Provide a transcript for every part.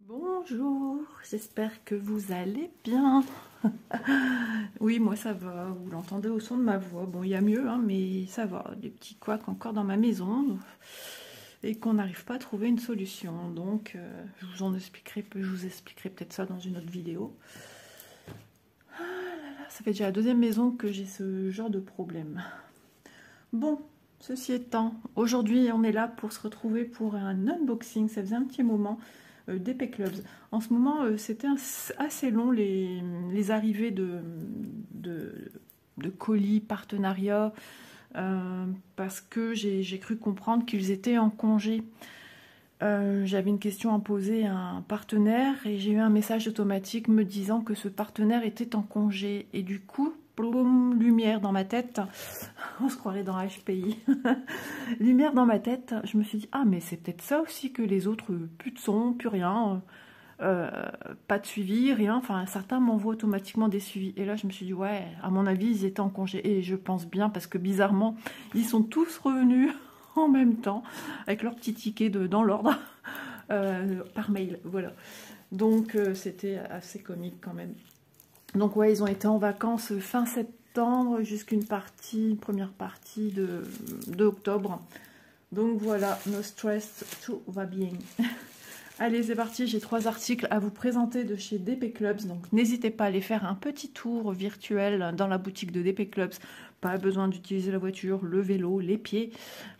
Bonjour, j'espère que vous allez bien. Oui, moi ça va, vous l'entendez au son de ma voix. Bon, il y a mieux, hein, mais ça va. Des petits couacs encore dans ma maison et qu'on n'arrive pas à trouver une solution. Donc, je vous expliquerai peut-être ça dans une autre vidéo. Ah là là, ça fait déjà la deuxième maison que j'ai ce genre de problème. Bon, ceci étant, aujourd'hui on est là pour se retrouver pour un unboxing. Ça faisait un petit moment. D'Épée Clubs. En ce moment, c'était assez long les arrivées de colis, partenariats, parce que j'ai cru comprendre qu'ils étaient en congé. J'avais une question à poser à un partenaire et j'ai eu un message automatique me disant que ce partenaire était en congé. Et du coup, ploum, lumière dans ma tête, on se croirait dans HPI. Lumière dans ma tête, je me suis dit, ah mais c'est peut-être ça aussi que les autres, plus de son, plus rien, pas de suivi, rien, enfin certains m'envoient automatiquement des suivis. Et là je me suis dit, ouais, à mon avis ils étaient en congé. Et je pense bien, parce que bizarrement, ils sont tous revenus en même temps, avec leur petit ticket dans l'ordre, par mail, voilà. Donc c'était assez comique quand même. Donc ouais, ils ont été en vacances fin septembre jusqu'une première partie de octobre. Donc voilà, no stress, tout va bien. Allez, c'est parti, j'ai 3 articles à vous présenter de chez DP Clubs. Donc n'hésitez pas à aller faire un petit tour virtuel dans la boutique de DP Clubs. Pas besoin d'utiliser la voiture, le vélo, les pieds.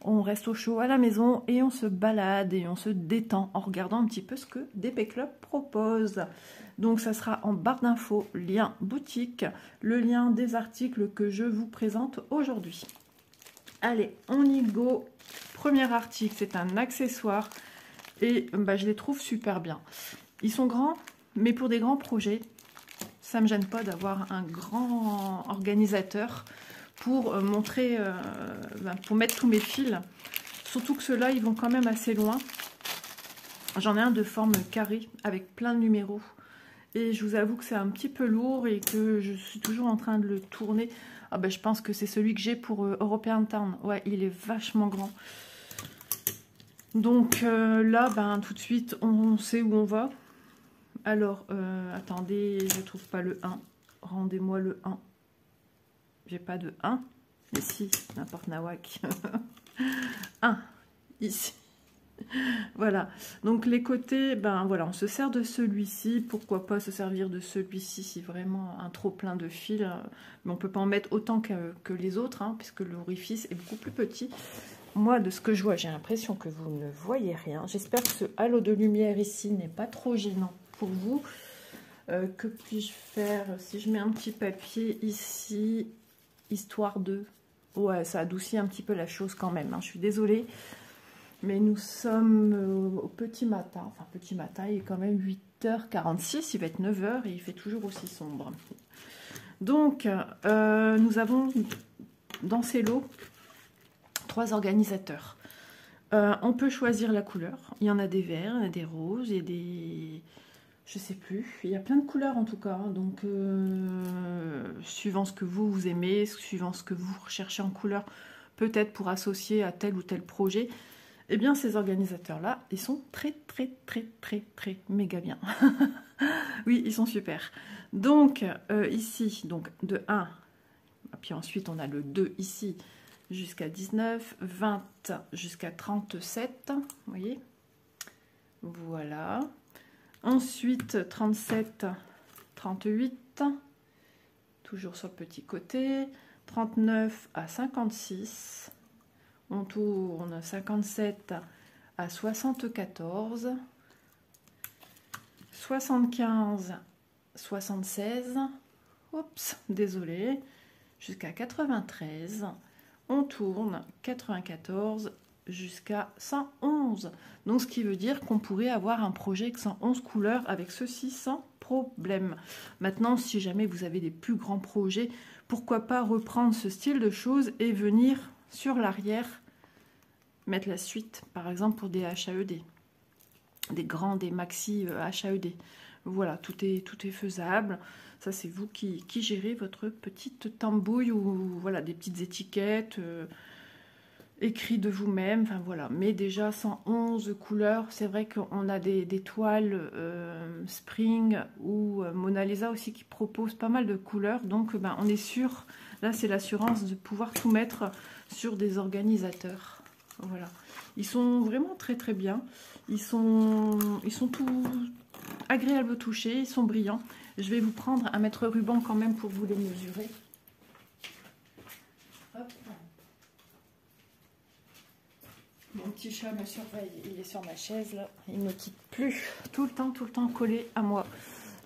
On reste au chaud à la maison et on se balade et on se détend en regardant un petit peu ce que DP Club propose. Donc ça sera en barre d'infos, lien boutique, le lien des articles que je vous présente aujourd'hui. Allez, on y go. Premier article, c'est un accessoire et je les trouve super bien. Ils sont grands, mais pour des grands projets, ça ne me gêne pas d'avoir un grand organisateur pour montrer, pour mettre tous mes fils. Surtout que ceux-là, ils vont quand même assez loin. J'en ai un de forme carrée avec plein de numéros. Et je vous avoue que c'est un petit peu lourd et que je suis toujours en train de le tourner. Ah je pense que c'est celui que j'ai pour European Town. Ouais, il est vachement grand. Donc là, tout de suite, on sait où on va. Alors, attendez, je ne trouve pas le 1. Rendez-moi le 1. J'ai pas de 1. Mais si, n'importe nawak. 1, ici. Voilà, donc les côtés, voilà, on se sert de celui-ci, pourquoi pas se servir de celui-ci si vraiment un trop plein de fils, mais on peut pas en mettre autant que les autres, hein, puisque l'orifice est beaucoup plus petit. Moi, de ce que je vois, j'ai l'impression que vous ne voyez rien. J'espère que ce halo de lumière ici n'est pas trop gênant pour vous. Que puis-je faire si je mets un petit papier ici, histoire de... Ouais, ça adoucit un petit peu la chose quand même, hein, je suis désolée. Mais nous sommes au petit matin, enfin petit matin, il est quand même 8h46, il va être 9h et il fait toujours aussi sombre. Donc, nous avons dans ces lots 3 organisateurs. On peut choisir la couleur, il y en a des verts, il y en a des roses et des... je sais plus, il y a plein de couleurs en tout cas, donc suivant ce que vous aimez, suivant ce que vous recherchez en couleur, peut-être pour associer à tel ou tel projet. Eh bien, ces organisateurs-là, ils sont très méga bien. Oui, ils sont super. Donc, ici, donc de 1, puis ensuite on a le 2 ici, jusqu'à 19, 20 jusqu'à 37, vous voyez. Voilà. Ensuite, 37, 38, toujours sur le petit côté, 39 à 56. On tourne 57 à 74, 75, 76, oups, désolé, jusqu'à 93. On tourne 94 jusqu'à 111. Donc, ce qui veut dire qu'on pourrait avoir un projet avec 111 couleurs avec ceci sans problème. Maintenant, si jamais vous avez des plus grands projets, pourquoi pas reprendre ce style de choses et venir sur l'arrière mettre la suite, par exemple pour des HAED, des maxi HAED. Voilà, tout est faisable. Ça, c'est vous qui gérez votre petite tambouille ou voilà, des petites étiquettes. écrit de vous-même, enfin voilà. Mais déjà 111 couleurs, c'est vrai qu'on a des toiles Spring ou Mona Lisa aussi qui proposent pas mal de couleurs, donc ben, on est sûr, là c'est l'assurance de pouvoir tout mettre sur des organisateurs. Voilà, ils sont vraiment très très bien, ils sont tout agréables au toucher, ils sont brillants. Je vais vous prendre un mètre ruban quand même pour vous les mesurer. Hop. Mon petit chat me surveille, il est sur ma chaise là, il ne me quitte plus, tout le temps collé à moi.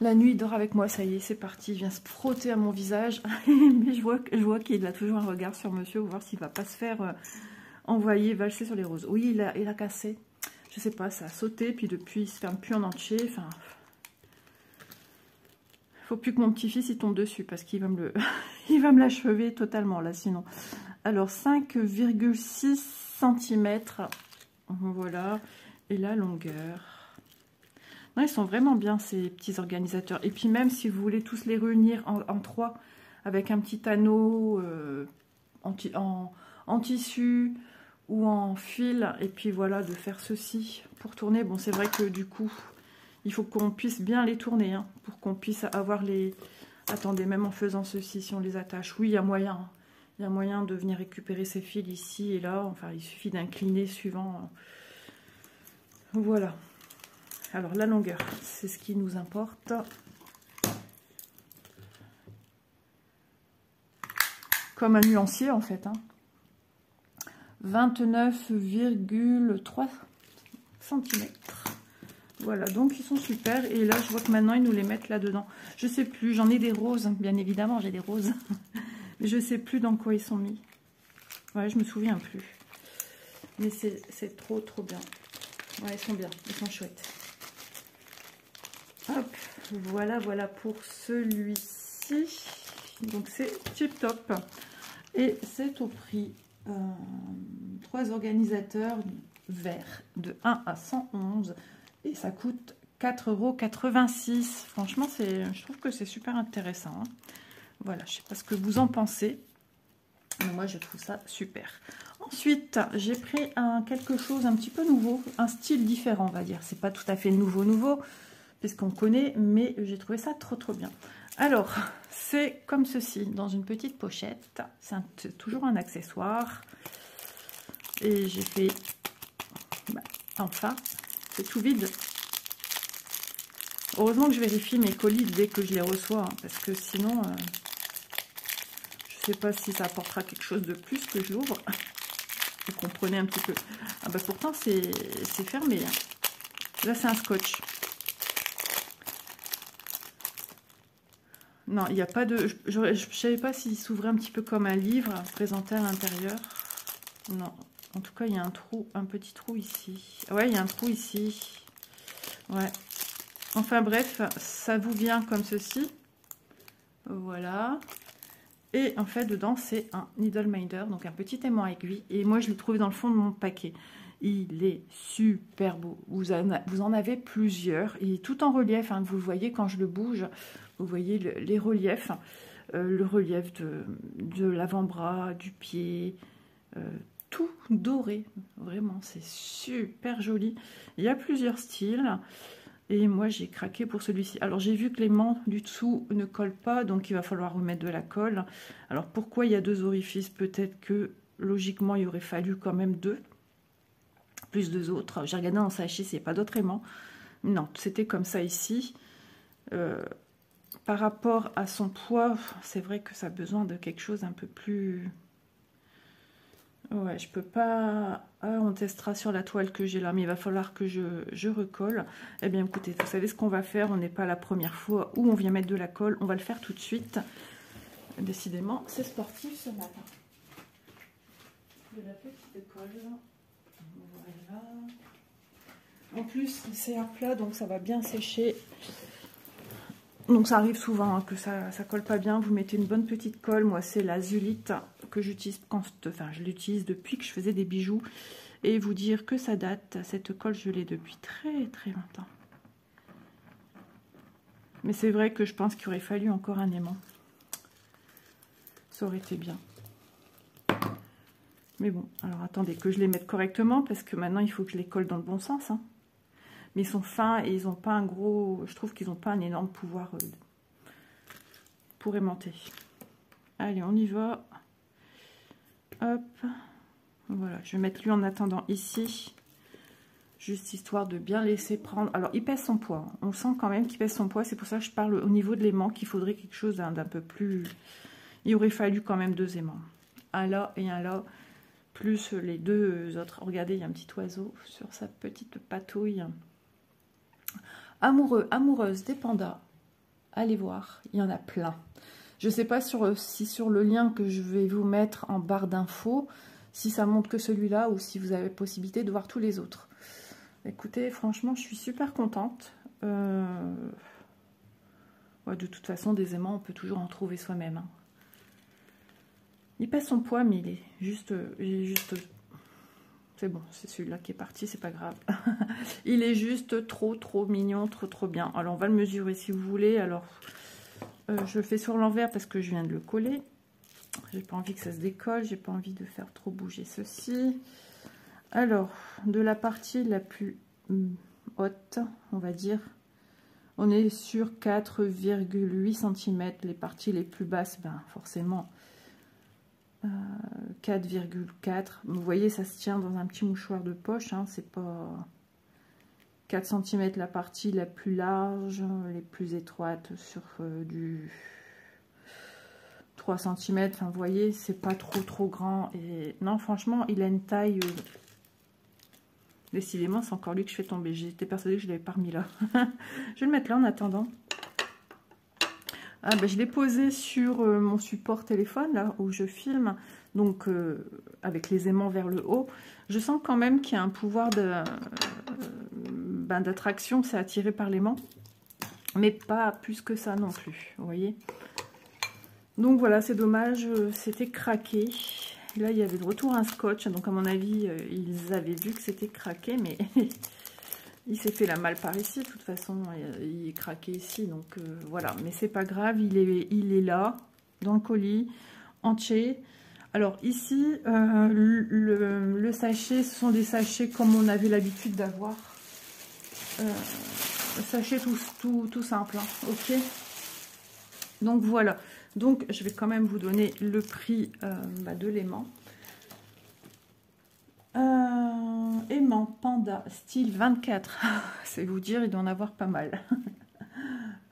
La nuit il dort avec moi, ça y est, c'est parti, il vient se frotter à mon visage, mais je vois qu'il a toujours un regard sur monsieur, pour voir s'il va pas se faire envoyer, valser sur les roses. Oui, il a cassé, je sais pas, ça a sauté, puis depuis il se ferme plus en entier, enfin... Faut plus que mon petit-fils il tombe dessus, parce qu'il va me le... il va me l'achever totalement là, sinon. Alors, 5,6 cm, voilà, et la longueur. Non, ils sont vraiment bien ces petits organisateurs. Et puis même si vous voulez tous les réunir en 3 avec un petit anneau en tissu ou en fil, et puis voilà, de faire ceci pour tourner. Bon, c'est vrai que du coup, il faut qu'on puisse bien les tourner, hein, pour qu'on puisse avoir les... Attendez, même en faisant ceci, si on les attache, oui, il y a moyen, hein. Il y a moyen de venir récupérer ces fils ici et là. Enfin, il suffit d'incliner suivant. Voilà. Alors, la longueur, c'est ce qui nous importe. Comme un nuancier, en fait. Hein. 29,3 cm. Voilà, donc ils sont super. Et là, je vois que maintenant, ils nous les mettent là-dedans. Je sais plus, j'en ai des roses. Bien évidemment, j'ai des roses. Mais je sais plus dans quoi ils sont mis. Ouais, je me souviens plus. Mais c'est trop bien. Ouais, ils sont bien, ils sont chouettes. Hop, voilà pour celui-ci. Donc c'est tip top. Et c'est au prix 3 organisateurs verts de 1 à 111. Et ça coûte 4,86 €. Franchement, je trouve que c'est super intéressant. Hein. Voilà, je sais pas ce que vous en pensez. Mais moi, je trouve ça super. Ensuite, j'ai pris quelque chose un petit peu nouveau, un style différent, on va dire. C'est pas tout à fait nouveau, puisqu'on connaît, mais j'ai trouvé ça trop bien. Alors, c'est comme ceci, dans une petite pochette. C'est toujours un accessoire. Et j'ai fait... enfin, c'est tout vide. Heureusement que je vérifie mes colis dès que je les reçois, hein, parce que sinon... je sais pas si ça apportera quelque chose de plus que je l'ouvre. Vous comprenez un petit peu. Ah bah pourtant c'est fermé. Hein. Là c'est un scotch. Non, il n'y a pas de... Je ne savais pas s'il s'ouvrait un petit peu comme un livre présenté à l'intérieur. Non. En tout cas, il y a un petit trou ici. Ouais, il y a un trou ici. Ouais. Enfin bref, ça vous vient comme ceci. Voilà. Et en fait, dedans, c'est un needle minder, donc un petit aimant aiguille. Et moi, je l'ai trouvé dans le fond de mon paquet. Il est super beau. Vous en avez plusieurs. Il est tout en relief. Hein. Vous le voyez quand je le bouge. Vous voyez les reliefs. Le relief de l'avant-bras, du pied. Tout doré. Vraiment, c'est super joli. Il y a plusieurs styles. Et moi, j'ai craqué pour celui-ci. Alors, j'ai vu que l'aimant du dessous ne colle pas, donc il va falloir remettre de la colle. Alors, pourquoi il y a 2 orifices? Peut-être que, logiquement, il aurait fallu quand même 2, plus 2 autres. J'ai regardé dans le sachet s'il n'y a pas d'autres aimants. Non, c'était comme ça ici. Par rapport à son poids, c'est vrai que ça a besoin de quelque chose un peu plus... Ouais, je peux pas... Ah, on testera sur la toile que j'ai là, mais il va falloir que je recolle. Eh bien, écoutez, vous savez ce qu'on va faire. On n'est pas la première fois où on vient mettre de la colle. On va le faire tout de suite. Décidément, c'est sportif ce matin. De la petite colle. Voilà. En plus, c'est à plat, donc ça va bien sécher. Donc ça arrive souvent hein, que ça colle pas bien. Vous mettez une bonne petite colle. Moi, c'est la Zulite que j'utilise je l'utilise depuis que je faisais des bijoux. Et vous dire que ça date, cette colle, je l'ai depuis très longtemps. Mais c'est vrai que je pense qu'il aurait fallu encore un aimant. Ça aurait été bien. Mais bon, alors attendez que je les mette correctement, parce que maintenant, il faut que je les colle dans le bon sens. Hein. Mais ils sont fins et ils n'ont pas un gros... Je trouve qu'ils n'ont pas un énorme pouvoir pour aimanter. Allez, on y va. Hop. Voilà, je vais mettre lui en attendant ici. Juste histoire de bien laisser prendre. Alors, il pèse son poids. On sent quand même qu'il pèse son poids. C'est pour ça que je parle au niveau de l'aimant qu'il faudrait quelque chose d'un peu plus... Il aurait fallu quand même 2 aimants. Un là et un là. Plus les 2 autres. Regardez, il y a un petit oiseau sur sa petite patouille. Amoureux, amoureuse des pandas. Allez voir, il y en a plein. Je ne sais pas si sur le lien que je vais vous mettre en barre d'infos, si ça montre que celui-là ou si vous avez possibilité de voir tous les autres. Écoutez, franchement, je suis super contente. Ouais, de toute façon, des aimants, on peut toujours en trouver soi-même. Hein. Il pèse son poids, mais il est juste... C'est bon, c'est celui-là qui est parti, c'est pas grave. Il est juste trop mignon, trop bien. Alors, on va le mesurer si vous voulez. Alors, je le fais sur l'envers parce que je viens de le coller. J'ai pas envie que ça se décolle, j'ai pas envie de faire trop bouger ceci. Alors, de la partie la plus haute, on va dire, on est sur 4,8 cm. Les parties les plus basses, ben forcément, 4,4. Vous voyez, ça se tient dans un petit mouchoir de poche. Hein, c'est pas 4 cm la partie la plus large, les plus étroites sur du 3 cm. Enfin, vous voyez, c'est pas trop grand. Et non, franchement, il a une taille... Décidément, c'est encore lui que je fais tomber. J'étais persuadée que je ne l'avais pas remis là. Je vais le mettre là en attendant. Ah, ben, je l'ai posé sur mon support téléphone, là, où je filme. Donc, avec les aimants vers le haut. Je sens quand même qu'il y a un pouvoir d'attraction. C'est attiré par l'aimant. Mais pas plus que ça non plus. Vous voyez. Donc, voilà, c'est dommage. C'était craqué. Là, il y avait de retour un scotch, donc à mon avis, ils avaient vu que c'était craqué, mais il s'est fait la malle par ici, de toute façon, il est craqué ici, donc voilà. Mais c'est pas grave, il est là, dans le colis, entier. Alors ici, le sachet, ce sont des sachets comme on avait l'habitude d'avoir. Sachet tout simple, hein, ok. Donc voilà. Donc, je vais quand même vous donner le prix de l'aimant. Aimant Panda style 24. C'est vous dire, il doit en avoir pas mal.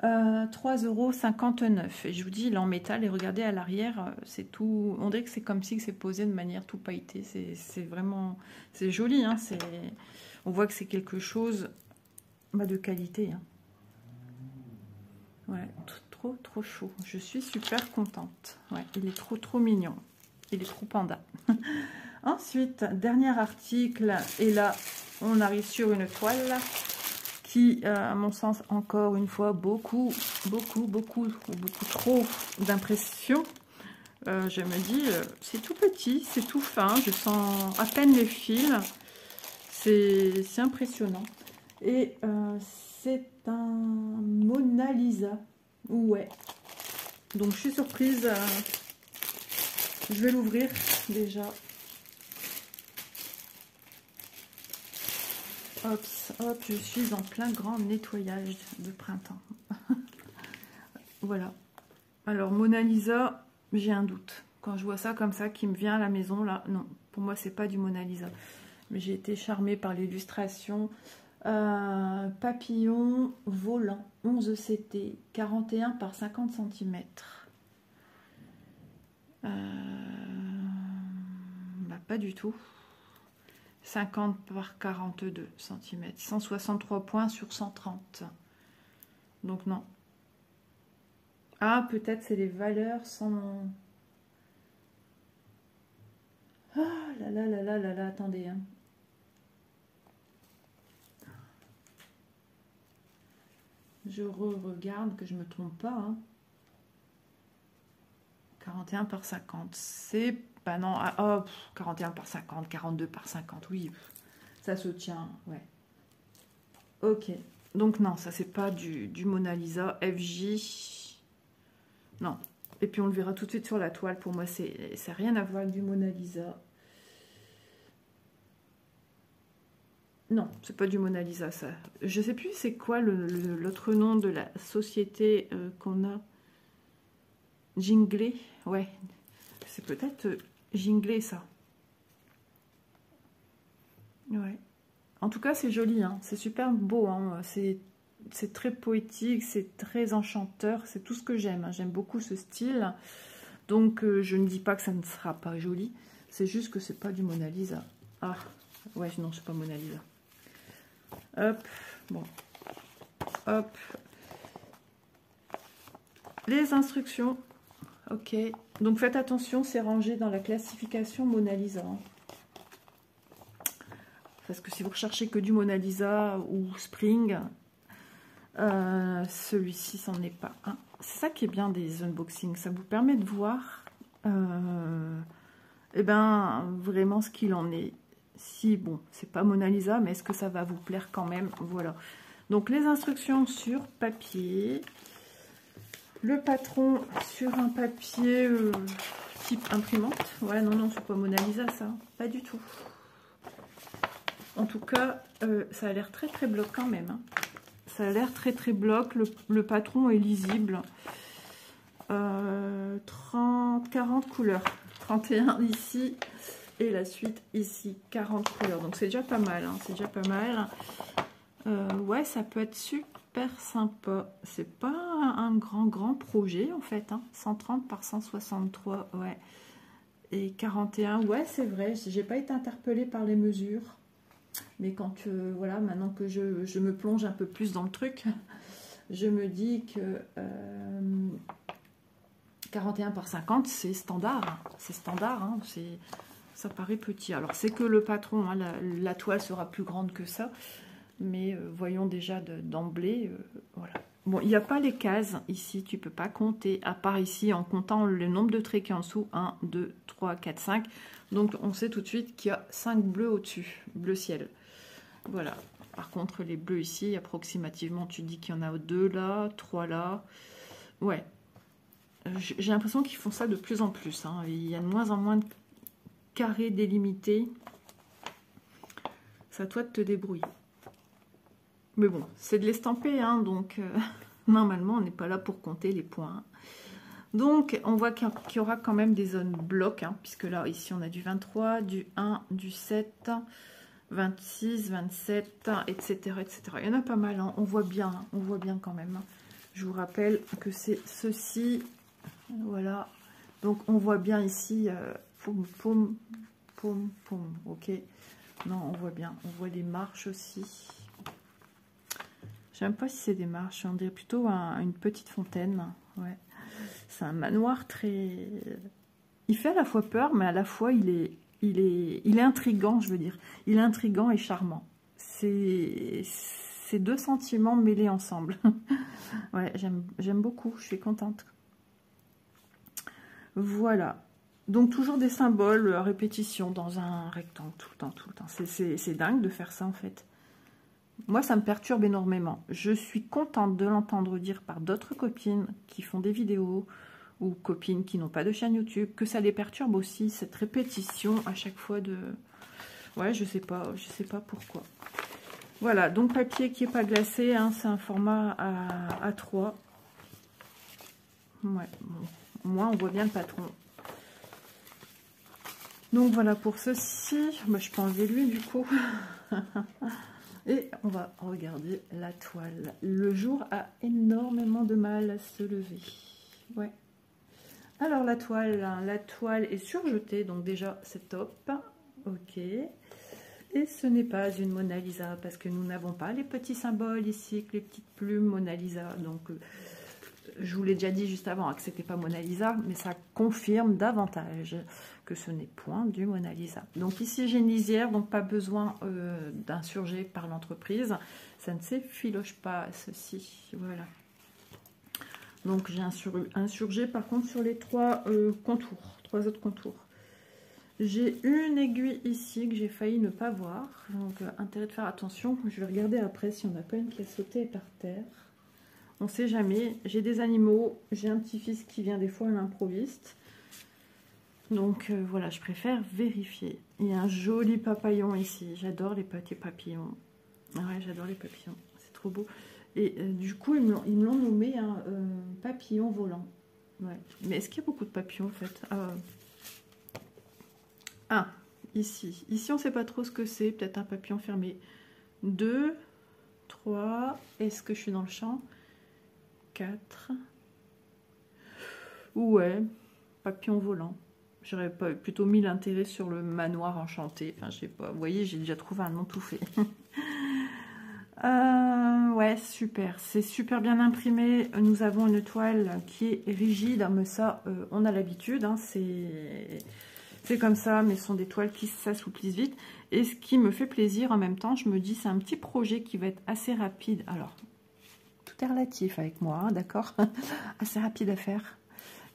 3,59 €. Et je vous dis, il est en métal. Et regardez à l'arrière, c'est tout. On dirait que c'est comme si c'est posé de manière tout pailletée. C'est vraiment... C'est joli. Hein, on voit que c'est quelque chose de qualité. Hein. Ouais, trop chaud. Je suis super contente. Ouais, il est trop mignon. Il est trop panda. Ensuite, dernier article. Et là, on arrive sur une toile qui, à mon sens, encore une fois, beaucoup trop d'impression. Je me dis, c'est tout petit, c'est tout fin. Je sens à peine les fils. C'est impressionnant. Et c'est un Mona Lisa. Ouais. Donc je suis surprise. Je vais l'ouvrir déjà. Hop, hop, je suis en plein grand nettoyage de printemps. Voilà. Alors Mona Lisa, j'ai un doute. Quand je vois ça comme ça qui me vient à la maison, là, non, pour moi c'est pas du Mona Lisa. Mais j'ai été charmée par l'illustration. Papillon volant 11 CT 41 par 50 cm. Pas du tout. 50 par 42 cm. 163 points sur 130. Donc non. Ah, peut-être c'est les valeurs sans... Ah là, attendez. Hein. Je regarde que je me trompe pas. Hein. 41 par 50. C'est pas non. Ah, oh, 41 par 50, 42 par 50. Oui, ça se tient. Ouais. Ok. Donc non, ça c'est pas du Mona Lisa. FJ. Non. Et puis on le verra tout de suite sur la toile. Pour moi, c'est rien à voir avec du Mona Lisa. Non, c'est pas du Mona Lisa, ça. Je sais plus c'est quoi l'autre nom de la société qu'on a. Jinglé, ouais. C'est peut-être Jinglé, ça. Ouais. En tout cas, c'est joli, hein. C'est super beau, hein. C'est très poétique, c'est très enchanteur, c'est tout ce que j'aime, hein. J'aime beaucoup ce style. Donc, je ne dis pas que ça ne sera pas joli. C'est juste que c'est pas du Mona Lisa. Ah, ouais, non, c'est pas Mona Lisa. Hop, bon. Hop. Les instructions. Ok. Donc, faites attention, c'est rangé dans la classification Mona Lisa. Hein. Parce que si vous recherchez que du Mona Lisa ou Spring, celui-ci, c'en est pas un. C'est ça qui est bien des unboxings. Ça vous permet de voir eh ben, vraiment ce qu'il en est. Si, bon, c'est pas Mona Lisa, mais est-ce que ça va vous plaire quand même? Voilà. Donc, les instructions sur papier. Le patron sur un papier type imprimante. Ouais, non, non, c'est pas Mona Lisa, ça. Pas du tout. En tout cas, ça a l'air très, très bloc quand même. Hein. Ça a l'air très, très bloc. Le patron est lisible. 40 couleurs. 31 ici. Et la suite ici. 40 couleurs. Donc, c'est déjà pas mal. Hein. C'est déjà pas mal. Ouais, ça peut être super sympa. C'est pas un grand projet, en fait. Hein. 130 par 163, ouais. Et 41, ouais, c'est vrai. J'ai pas été interpellée par les mesures. Mais quand, voilà, maintenant que je me plonge un peu plus dans le truc, je me dis que 41 par 50, c'est standard. C'est standard, hein, ça paraît petit. Alors, c'est que le patron, hein, la toile sera plus grande que ça. Mais voyons déjà d'emblée, voilà. Bon, il n'y a pas les cases ici, tu ne peux pas compter, à part ici en comptant le nombre de traits qui est en dessous. 1, 2, 3, 4, 5. Donc, on sait tout de suite qu'il y a 5 bleus au-dessus, bleu ciel. Voilà. Par contre, les bleus ici, approximativement, tu dis qu'il y en a 2 là, 3 là. Ouais. J'ai l'impression qu'ils font ça de plus en plus. Hein. Il y a de moins en moins de carrés délimités. C'est à toi de te débrouiller. Mais bon, c'est de l'estamper, hein, donc normalement, on n'est pas là pour compter les points. Donc, on voit qu'il y aura quand même des zones blocs, hein, puisque là, ici, on a du 23, du 1, du 7, 26, 27, etc., etc. Il y en a pas mal, hein, on voit bien quand même. Hein. Je vous rappelle que c'est ceci, voilà. Donc, on voit bien ici, poum, poum, poum, poum, ok. Non, on voit bien, on voit les marches aussi. Je ne sais même pas si c'est des marches, on dirait plutôt une petite fontaine. Ouais. C'est un manoir très... Il fait à la fois peur, mais à la fois il est intriguant, je veux dire. Il est intriguant et charmant. C'est deux sentiments mêlés ensemble. Ouais, j'aime beaucoup, je suis contente. Voilà. Donc toujours des symboles à répétition dans un rectangle, tout le temps, tout le temps. C'est dingue de faire ça en fait. Moi, ça me perturbe énormément. Je suis contente de l'entendre dire par d'autres copines qui font des vidéos ou copines qui n'ont pas de chaîne YouTube, que ça les perturbe aussi, cette répétition à chaque fois de... Ouais, je sais pas pourquoi. Voilà, donc papier qui n'est pas glacé, hein, c'est un format à 3. Ouais, bon, au moins on voit bien le patron. Donc voilà pour ceci. Bah, je peux enlever lui du coup. Et on va regarder la toile. Le jour a énormément de mal à se lever. Ouais. Alors la toile est surjetée, donc déjà c'est top. Ok. Et ce n'est pas une Mona Lisa, parce que nous n'avons pas les petits symboles ici, les petites plumes Mona Lisa. Donc je vous l'ai déjà dit juste avant, hein, que c'était pas Mona Lisa, mais ça confirme davantage que ce n'est point du Mona Lisa. Donc ici j'ai une lisière, donc pas besoin d'insurger par l'entreprise. Ça ne s'effiloche pas ceci, voilà. Donc j'ai insurgé par contre sur les trois autres contours. J'ai une aiguille ici que j'ai failli ne pas voir, donc intérêt de faire attention. Je vais regarder après si on n'a pas une qui a sauté par terre. On ne sait jamais. J'ai des animaux, j'ai un petit-fils qui vient des fois à l'improviste. Donc voilà, je préfère vérifier. Il y a un joli papillon ici. J'adore les petits papillons. Ouais, j'adore les papillons. C'est trop beau. Et du coup, ils me l'ont nommé un papillon volant. Ouais. Mais est-ce qu'il y a beaucoup de papillons en fait? Ah, ici. Ici, on ne sait pas trop ce que c'est. Peut-être un papillon fermé. 2, 3. Est-ce que je suis dans le champ? 4. Ouais, papillon volant. J'aurais pas plutôt mis l'intérêt sur le manoir enchanté. Enfin, je sais pas. Vous voyez, j'ai déjà trouvé un nom tout fait. Ouais, super. C'est super bien imprimé. Nous avons une toile qui est rigide. Mais ça, on a l'habitude. Hein, c'est comme ça, mais ce sont des toiles qui s'assouplissent vite. Et ce qui me fait plaisir en même temps, je me dis, c'est un petit projet qui va être assez rapide. Alors, tout est relatif avec moi, hein, d'accord? Assez rapide à faire.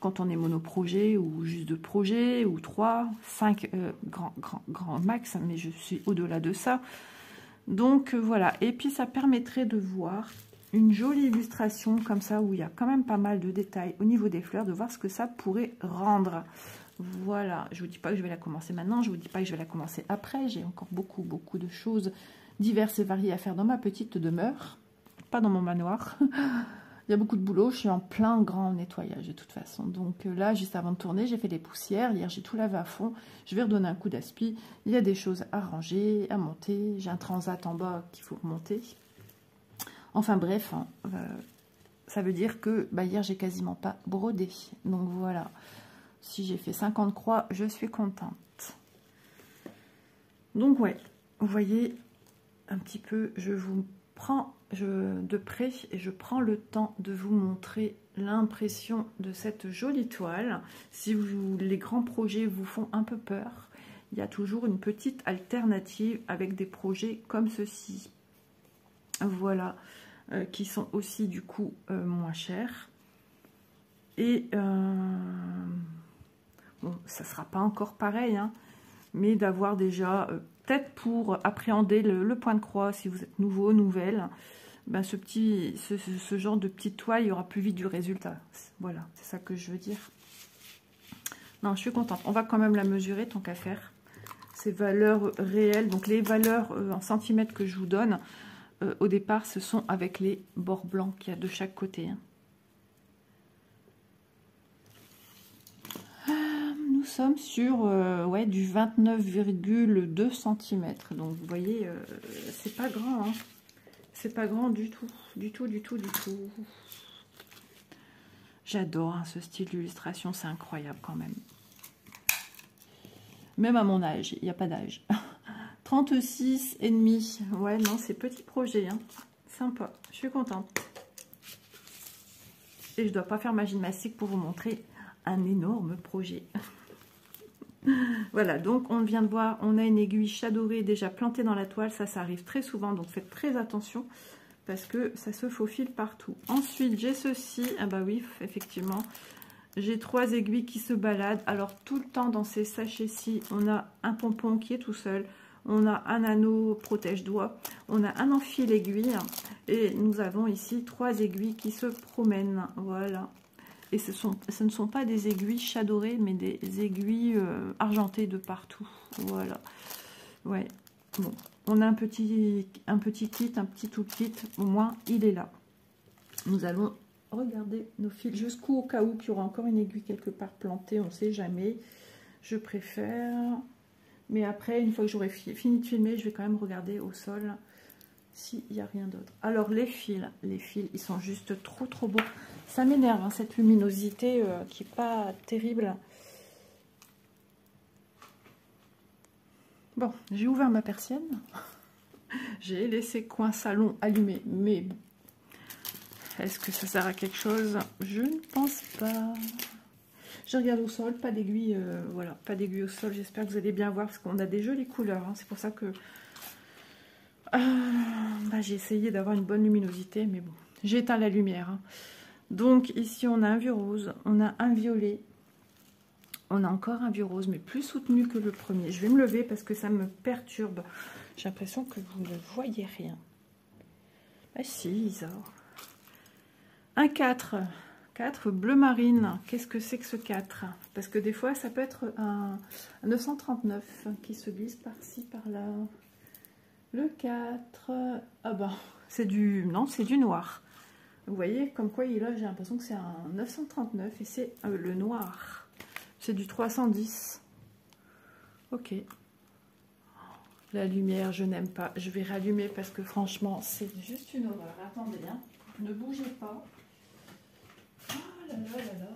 Quand on est monoprojet ou juste de projet, ou 3, 5, grand max, mais je suis au-delà de ça. Donc voilà, et puis ça permettrait de voir une jolie illustration comme ça, où il y a quand même pas mal de détails au niveau des fleurs, de voir ce que ça pourrait rendre. Voilà, je ne vous dis pas que je vais la commencer maintenant, je ne vous dis pas que je vais la commencer après, j'ai encore beaucoup de choses diverses et variées à faire dans ma petite demeure, pas dans mon manoir. Il y a beaucoup de boulot, je suis en plein grand nettoyage de toute façon. Donc là, juste avant de tourner, j'ai fait les poussières. Hier, j'ai tout lavé à fond. Je vais redonner un coup d'aspi. Il y a des choses à ranger, à monter. J'ai un transat en bas qu'il faut remonter. Enfin bref, hein, ça veut dire que hier, j'ai quasiment pas brodé. Donc voilà, si j'ai fait 50 croix, je suis contente. Donc ouais, vous voyez un petit peu, je vous prends de près et je prends le temps de vous montrer l'impression de cette jolie toile. Si les grands projets vous font un peu peur, il y a toujours une petite alternative avec des projets comme ceci. Voilà, qui sont aussi du coup moins chers. Et bon, ça sera pas encore pareil, hein, mais d'avoir déjà peut-être pour appréhender le point de croix, si vous êtes nouveau, nouvelle, ben ce genre de petite toile, il y aura plus vite du résultat. Voilà, c'est ça que je veux dire. Non, je suis contente. On va quand même la mesurer, tant qu'à faire. Ces valeurs réelles, donc les valeurs en centimètres que je vous donne, au départ, ce sont avec les bords blancs qu'il y a de chaque côté. Hein. Nous sommes sur ouais, du 29,2 cm. Donc vous voyez, c'est pas grand. Hein. C'est pas grand du tout. Du tout. J'adore hein, ce style d'illustration. C'est incroyable quand même. Même à mon âge. Il n'y a pas d'âge. 36,5. Ouais, non, c'est petit projet. Hein. Sympa. Je suis contente. Et je dois pas faire ma gymnastique pour vous montrer un énorme projet. Voilà, donc on vient de voir, on a une aiguille chat doré déjà plantée dans la toile. Ça arrive très souvent, donc faites très attention parce que ça se faufile partout. Ensuite, j'ai ceci. Ah bah oui, effectivement. J'ai 3 aiguilles qui se baladent. Alors, tout le temps dans ces sachets-ci, on a un pompon qui est tout seul. On a un anneau protège-doigt. On a un enfil aiguille. Et nous avons ici 3 aiguilles qui se promènent. Voilà. Et ce ne sont pas des aiguilles chat doré, mais des aiguilles argentées de partout. Voilà. Ouais. Bon. On a un petit kit, un petit toolkit. Au moins, il est là. Nous allons regarder nos fils jusqu'au cas où qu'il y aura encore une aiguille quelque part plantée. On ne sait jamais. Je préfère. Mais après, une fois que j'aurai fini de filmer, je vais quand même regarder au sol s'il n'y a rien d'autre. Alors, les fils, ils sont juste trop beaux. Ça m'énerve, hein, cette luminosité qui n'est pas terrible. Bon, j'ai ouvert ma persienne. J'ai laissé coin salon allumé. Mais bon, est-ce que ça sert à quelque chose? Je ne pense pas. Je regarde au sol, pas d'aiguille. Voilà, pas d'aiguille au sol. J'espère que vous allez bien voir parce qu'on a des jolies couleurs. Hein. C'est pour ça que bah, j'ai essayé d'avoir une bonne luminosité. Mais bon, j'ai éteint la lumière. Hein. Donc ici on a un vieux rose, on a un violet, on a encore un vieux rose mais plus soutenu que le premier. Je vais me lever parce que ça me perturbe. J'ai l'impression que vous ne voyez rien. Ah si, Isa. Un 4, 4, bleu marine. Qu'est-ce que c'est que ce 4? Parce que des fois, ça peut être un 939 qui se glisse par-ci, par-là. Le 4, ah ben, c'est du... Non, c'est du noir. Vous voyez, comme quoi, là, j'ai l'impression que c'est un 939 et c'est le noir. C'est du 310. Ok. La lumière, je n'aime pas. Je vais rallumer parce que franchement, c'est juste une horreur. Attendez, hein. Ne bougez pas. Oh là là là là.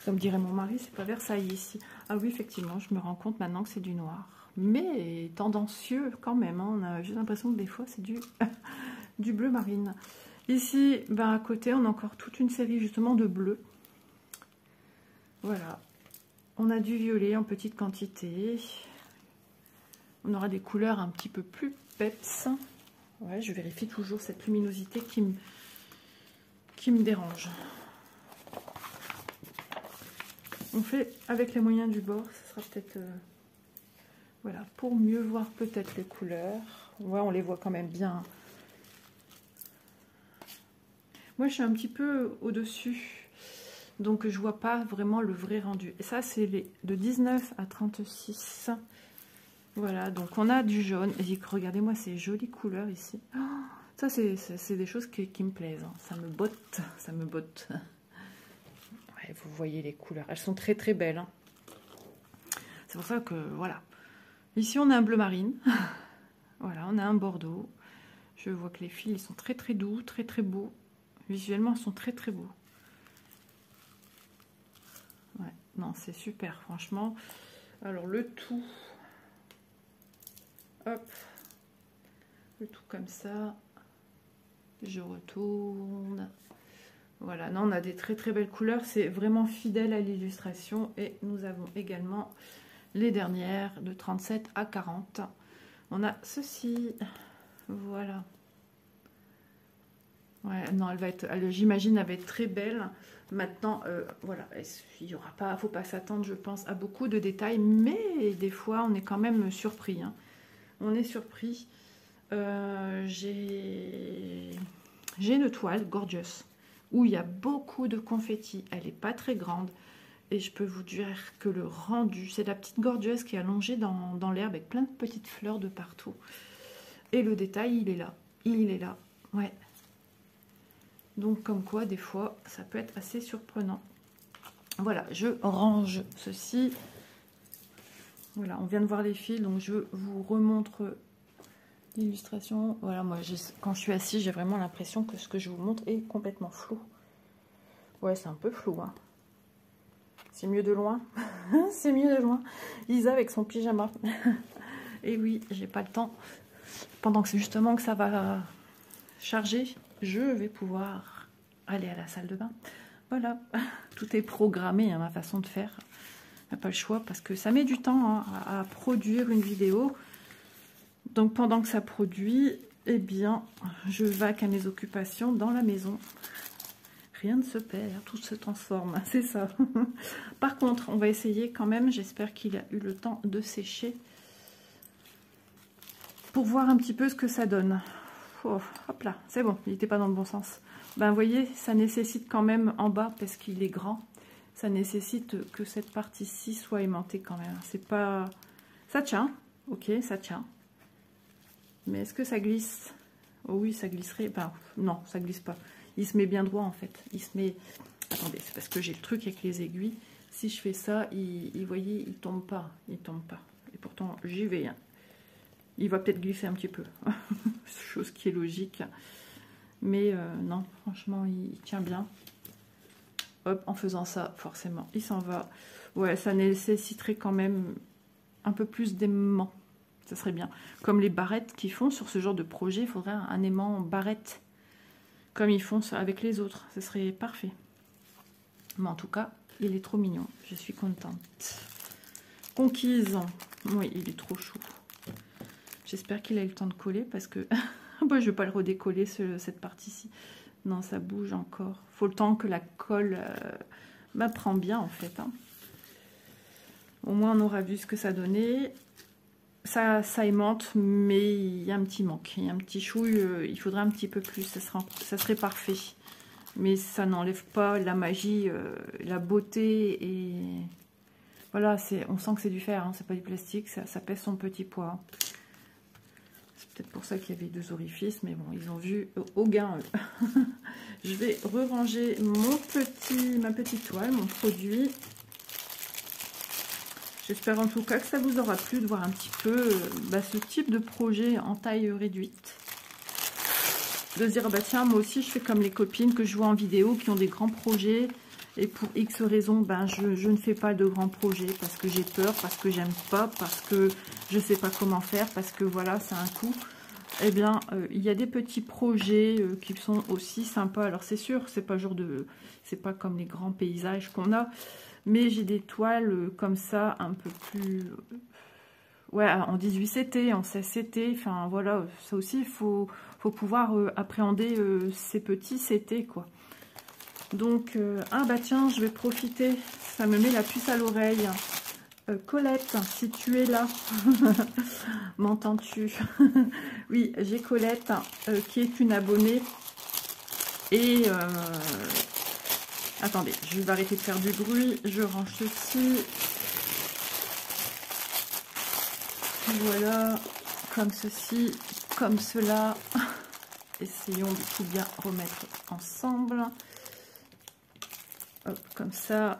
Comme dirait mon mari, c'est pas Versailles ici. Ah oui, effectivement, je me rends compte maintenant que c'est du noir. Mais tendancieux quand même. Hein. On a juste l'impression que des fois, c'est du, du bleu marine. Ici, ben, à côté, on a encore toute une série justement de bleus. Voilà. On a du violet en petite quantité. On aura des couleurs un petit peu plus peps. Ouais, je vérifie toujours cette luminosité qui me dérange. On fait avec les moyens du bord, ce sera peut-être... voilà, pour mieux voir peut-être les couleurs. Ouais, on les voit quand même bien. Moi, je suis un petit peu au-dessus, donc je vois pas vraiment le vrai rendu. Et ça, c'est les de 19 à 36. Voilà, donc on a du jaune. Et regardez-moi ces jolies couleurs ici. Oh, ça, c'est des choses qui me plaisent. Hein. Ça me botte, ça me botte. Ouais, vous voyez les couleurs. Elles sont très très belles. Hein. C'est pour ça que, voilà. Ici, on a un bleu marine. Voilà, on a un bordeaux. Je vois que les fils, ils sont très très doux, très très beaux. Visuellement, ils sont très très beaux. Ouais, non, c'est super, franchement. Alors, le tout... Hop, le tout comme ça, je retourne, voilà, non, on a des très très belles couleurs, c'est vraiment fidèle à l'illustration. Et nous avons également les dernières de 37 à 40, on a ceci, voilà. Ouais, non, elle va être, j'imagine, elle va être très belle. Maintenant, voilà, il y aura pas, faut pas s'attendre, je pense, à beaucoup de détails, mais des fois, on est quand même surpris, hein. On est surpris. J'ai une toile gorgeous où il y a beaucoup de confettis. Elle n'est pas très grande et je peux vous dire que le rendu, c'est la petite gorgeous qui est allongée dans l'herbe avec plein de petites fleurs de partout. Et le détail, il est là. Il est là. Ouais. Donc comme quoi, des fois, ça peut être assez surprenant. Voilà, je range ceci. Voilà, on vient de voir les fils, donc je vous remontre l'illustration. Voilà, moi, quand je suis assise, j'ai vraiment l'impression que ce que je vous montre est complètement flou. Ouais, c'est un peu flou, hein. C'est mieux de loin. C'est mieux de loin. Isa avec son pyjama. Et oui, j'ai pas le temps. Pendant que c'est justement que ça va charger, je vais pouvoir aller à la salle de bain. Voilà, tout est programmé, hein, ma façon de faire. On n'a pas le choix parce que ça met du temps, hein, à produire une vidéo. Donc pendant que ça produit, eh bien, je vaque à mes occupations dans la maison. Rien ne se perd, tout se transforme, c'est ça. Par contre, on va essayer quand même, j'espère qu'il a eu le temps de sécher, pour voir un petit peu ce que ça donne. Oh, hop là, c'est bon, il n'était pas dans le bon sens. Ben, vous voyez, ça nécessite quand même en bas, parce qu'il est grand, ça nécessite que cette partie-ci soit aimantée quand même. C'est pas... Ça tient, ok, ça tient. Mais est-ce que ça glisse? Oh oui, ça glisserait. Ben, non, ça glisse pas. Il se met bien droit en fait. Il se met... Attendez, c'est parce que j'ai le truc avec les aiguilles. Si je fais ça, vous voyez, il tombe pas. Il tombe pas. Et pourtant, j'y vais. Hein. Il va peut-être glisser un petit peu. Chose qui est logique. Mais non, franchement, il tient bien. Hop, en faisant ça, forcément, il s'en va. Ouais, ça nécessiterait quand même un peu plus d'aimant. Ça serait bien. Comme les barrettes qu'ils font sur ce genre de projet, il faudrait un aimant barrette. Comme ils font ça avec les autres. Ce serait parfait. Mais en tout cas, il est trop mignon. Je suis contente. Conquise. Oui, il est trop chou. J'espère qu'il a eu le temps de coller parce que moi, je ne vais pas le redécoller, cette partie-ci. Non, ça bouge encore. Il faut le temps que la colle prend bien, en fait. Hein. Au moins, on aura vu ce que ça donnait. ça aimante, mais il y a un petit manque. Il y a un petit chouille, il faudrait un petit peu plus, ça serait parfait. Mais ça n'enlève pas la magie, la beauté et... Voilà, on sent que c'est du fer, hein, c'est pas du plastique, ça pèse son petit poids. C'est peut-être pour ça qu'il y avait 2 orifices, mais bon, ils ont vu au gain. Je vais re-ranger ma petite toile, mon produit. J'espère en tout cas que ça vous aura plu de voir un petit peu ce type de projet en taille réduite. De se dire, bah tiens, moi aussi je fais comme les copines que je vois en vidéo qui ont des grands projets. Et pour X raisons, je ne fais pas de grands projets parce que j'ai peur, parce que j'aime pas, parce que je sais pas comment faire, parce que voilà, c'est un coût. Eh bien, il y a des petits projets qui sont aussi sympas. Alors c'est sûr, c'est pas comme les grands paysages qu'on a, mais j'ai des toiles comme ça, un peu plus... Ouais, en 18 CT, en 16 CT, enfin voilà, ça aussi, il faut pouvoir appréhender ces petits CT, quoi. Donc, ah bah tiens, je vais profiter, ça me met la puce à l'oreille. Colette, si tu es là, m'entends-tu? Oui, j'ai Colette qui est une abonnée. Et, attendez, je vais arrêter de faire du bruit, je range ceci. Voilà, comme ceci, comme cela. Essayons de tout bien remettre ensemble. Hop, comme ça,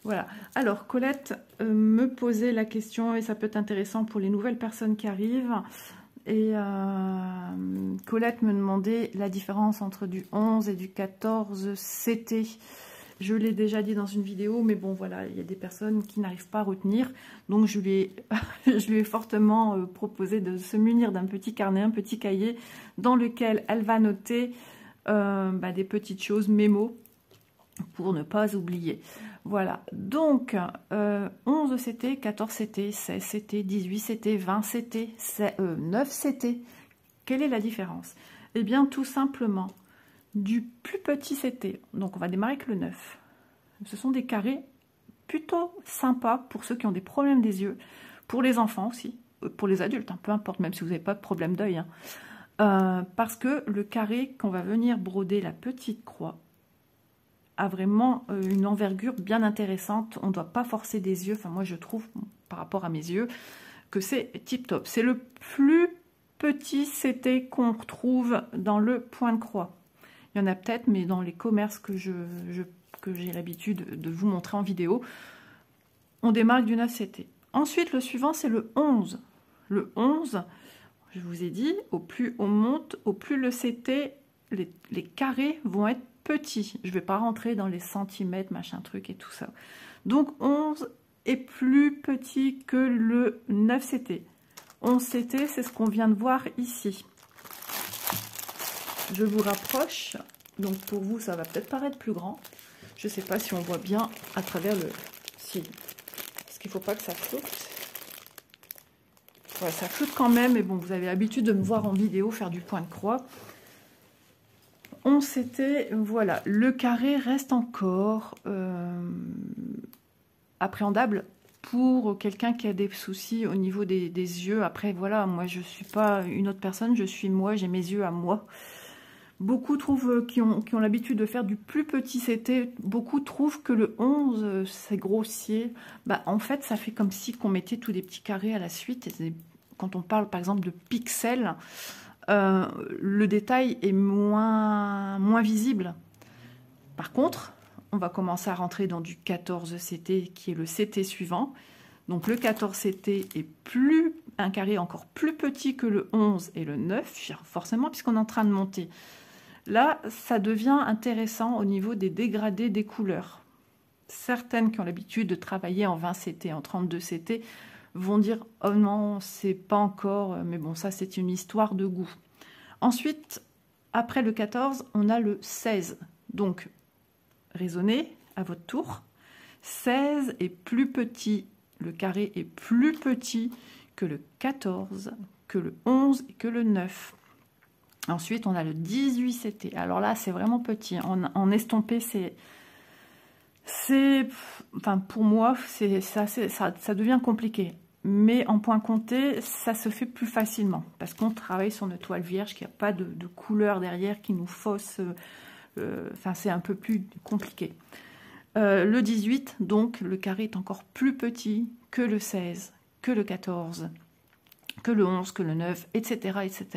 voilà. Alors Colette me posait la question, et ça peut être intéressant pour les nouvelles personnes qui arrivent, et Colette me demandait la différence entre du 11 et du 14 CT. Je l'ai déjà dit dans une vidéo, mais bon voilà, il y a des personnes qui n'arrivent pas à retenir, donc je lui ai fortement proposé de se munir d'un petit carnet, un petit cahier, dans lequel elle va noter des petites choses, mémo, pour ne pas oublier. Voilà, donc 11 CT, 14 CT, 16 CT, 18 CT, 20 CT, 9 CT. Quelle est la différence? Eh bien, tout simplement, du plus petit CT, donc on va démarrer avec le 9. Ce sont des carrés plutôt sympas pour ceux qui ont des problèmes des yeux, pour les enfants aussi, pour les adultes, hein, peu importe, même si vous n'avez pas de problème d'œil, hein. Parce que le carré qu'on va venir broder la petite croix a vraiment une envergure bien intéressante. On ne doit pas forcer des yeux. Enfin, moi, je trouve, par rapport à mes yeux, que c'est tip top. C'est le plus petit CT qu'on retrouve dans le point de croix. Il y en a peut-être, mais dans les commerces que j'ai l'habitude de vous montrer en vidéo, on démarque du 9 CT. Ensuite, le suivant, c'est le 11. Le 11... Je vous ai dit, au plus on monte, au plus le CT, les carrés vont être petits. Je ne vais pas rentrer dans les centimètres, machin truc et tout ça. Donc 11 est plus petit que le 9 CT. 11 CT, c'est ce qu'on vient de voir ici. Je vous rapproche. Donc pour vous, ça va peut-être paraître plus grand. Je ne sais pas si on voit bien à travers le... Si. Parce qu'il ne faut pas que ça flotte. Ouais, ça floute quand même, mais bon, vous avez l'habitude de me voir en vidéo faire du point de croix. 11 CT, voilà, le carré reste encore appréhendable pour quelqu'un qui a des soucis au niveau des yeux. Après, voilà, moi, je ne suis pas une autre personne, je suis moi, j'ai mes yeux à moi. Beaucoup trouvent, qui ont l'habitude de faire du plus petit CT, beaucoup trouvent que le 11, c'est grossier. Bah, en fait, ça fait comme si qu'on mettait tous des petits carrés à la suite. Et quand on parle, par exemple, de pixels, le détail est moins visible. Par contre, on va commencer à rentrer dans du 14 CT, qui est le CT suivant. Donc, le 14 CT est un carré encore plus petit que le 11 et le 9, forcément, puisqu'on est en train de monter. Là, ça devient intéressant au niveau des dégradés des couleurs. Certaines qui ont l'habitude de travailler en 20 CT, en 32 CT, vont dire « Oh non, c'est pas encore... » Mais bon, ça, c'est une histoire de goût. Ensuite, après le 14, on a le 16. Donc, raisonnez à votre tour. 16 est plus petit, le carré est plus petit que le 14, que le 11 et que le 9. Ensuite, on a le 18 CT. Alors là, c'est vraiment petit. En estompé, Enfin, pour moi, ça devient compliqué. Mais en point compté, ça se fait plus facilement. Parce qu'on travaille sur une toile vierge, qu'il n'y a pas de couleur derrière qui nous fausse. Enfin, c'est un peu plus compliqué. Le 18, donc, le carré est encore plus petit que le 16, que le 14, que le 11, que le 9, etc., etc.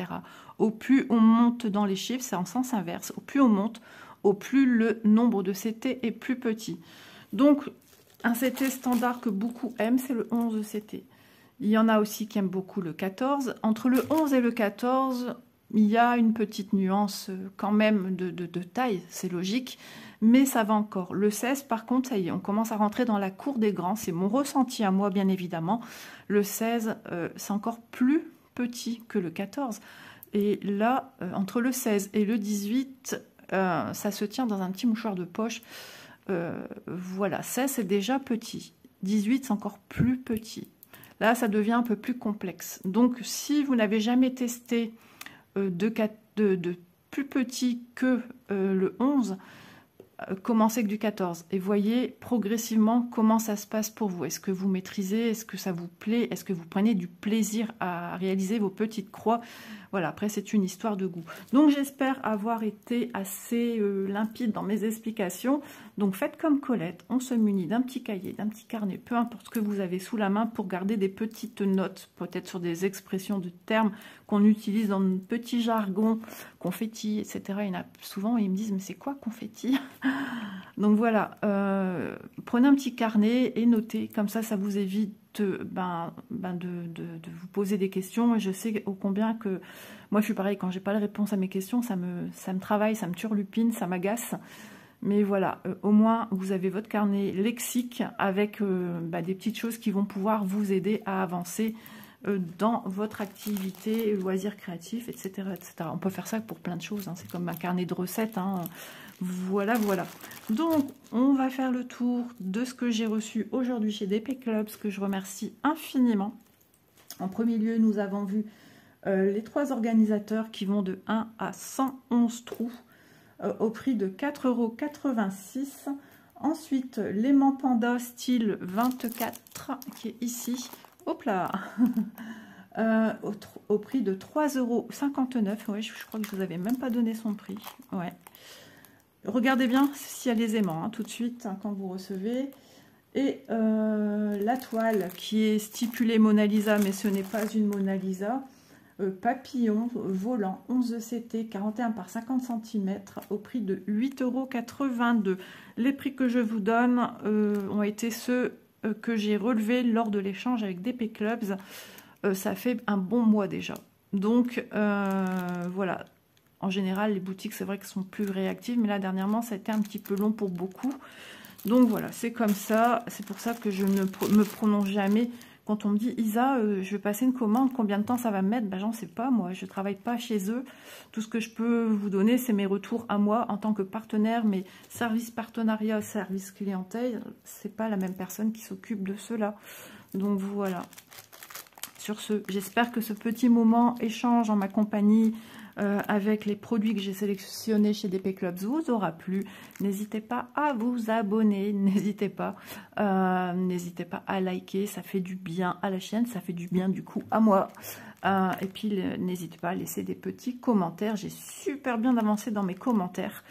Au plus on monte dans les chiffres, c'est en sens inverse. Au plus on monte, au plus le nombre de CT est plus petit. Donc, un CT standard que beaucoup aiment, c'est le 11 CT. Il y en a aussi qui aiment beaucoup le 14. Entre le 11 et le 14, il y a une petite nuance quand même de taille, c'est logique, mais ça va encore. Le 16, par contre, ça y est, on commence à rentrer dans la cour des grands. C'est mon ressenti à moi, bien évidemment. Le 16, c'est encore plus petit que le 14. Et là, entre le 16 et le 18, ça se tient dans un petit mouchoir de poche. Voilà, 16, c'est déjà petit. 18, c'est encore plus petit. Là, ça devient un peu plus complexe. Donc, si vous n'avez jamais testé de plus petit que le 11, commencez avec du 14 et voyez progressivement comment ça se passe pour vous. Est-ce que vous maîtrisez? Est-ce que ça vous plaît? Est-ce que vous prenez du plaisir à réaliser vos petites croix? Voilà, après c'est une histoire de goût. Donc j'espère avoir été assez limpide dans mes explications. Donc faites comme Colette, on se munit d'un petit cahier, d'un petit carnet, peu importe ce que vous avez sous la main pour garder des petites notes, peut-être sur des expressions de termes qu'on utilise dans le petit jargon, confetti, etc. Il y en a souvent, ils me disent, mais c'est quoi confetti? Donc voilà, prenez un petit carnet et notez, comme ça vous évite de vous poser des questions. Et je sais ô combien que moi je suis pareil, quand j'ai pas de réponse à mes questions, ça me travaille, ça me turlupine, ça m'agace. Mais voilà, au moins vous avez votre carnet lexique avec des petites choses qui vont pouvoir vous aider à avancer dans votre activité, loisirs créatifs, etc., etc. On peut faire ça pour plein de choses, hein. C'est comme un carnet de recettes, hein. Voilà, voilà. Donc, on va faire le tour de ce que j'ai reçu aujourd'hui chez DP Clubs, que je remercie infiniment. En premier lieu, nous avons vu les 3 organisateurs qui vont de 1 à 111 trous au prix de 4,86 €. Ensuite, l'aimant panda style 24 qui est ici. Hop là au prix de 3,59 €. Ouais, je crois que je vous avais même pas donné son prix. Ouais. Regardez bien s'il y a les aimants, hein, tout de suite, hein, quand vous recevez. Et la toile qui est stipulée Mona Lisa, mais ce n'est pas une Mona Lisa. Papillon volant 11 CT 41 par 50 cm au prix de 8,82 €. Les prix que je vous donne ont été ceux que j'ai relevés lors de l'échange avec DP Clubs. Ça fait un bon mois déjà. Donc voilà. En général, les boutiques, c'est vrai qu'elles sont plus réactives, mais là, dernièrement, ça a été un petit peu long pour beaucoup. Donc voilà, c'est comme ça. C'est pour ça que je ne me prononce jamais. Quand on me dit, Isa, je vais passer une commande, combien de temps ça va me mettre? Ben, j'en sais pas, moi. Je ne travaille pas chez eux. Tout ce que je peux vous donner, c'est mes retours à moi en tant que partenaire. Mais service partenariat, service clientèle, c'est pas la même personne qui s'occupe de cela. Donc voilà. Sur ce, j'espère que ce petit moment échange en ma compagnie avec les produits que j'ai sélectionnés chez DP Clubs vous aura plu. N'hésitez pas à vous abonner, n'hésitez pas à liker, ça fait du bien à la chaîne, ça fait du bien du coup à moi. Et puis n'hésitez pas à laisser des petits commentaires, j'ai super bien avancé dans mes commentaires.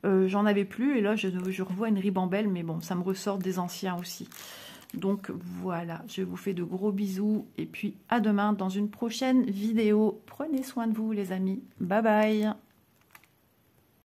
J'en avais plus et là je revois une ribambelle, mais bon, ça me ressort des anciens aussi. Donc voilà, je vous fais de gros bisous et puis à demain dans une prochaine vidéo. Prenez soin de vous les amis. Bye bye.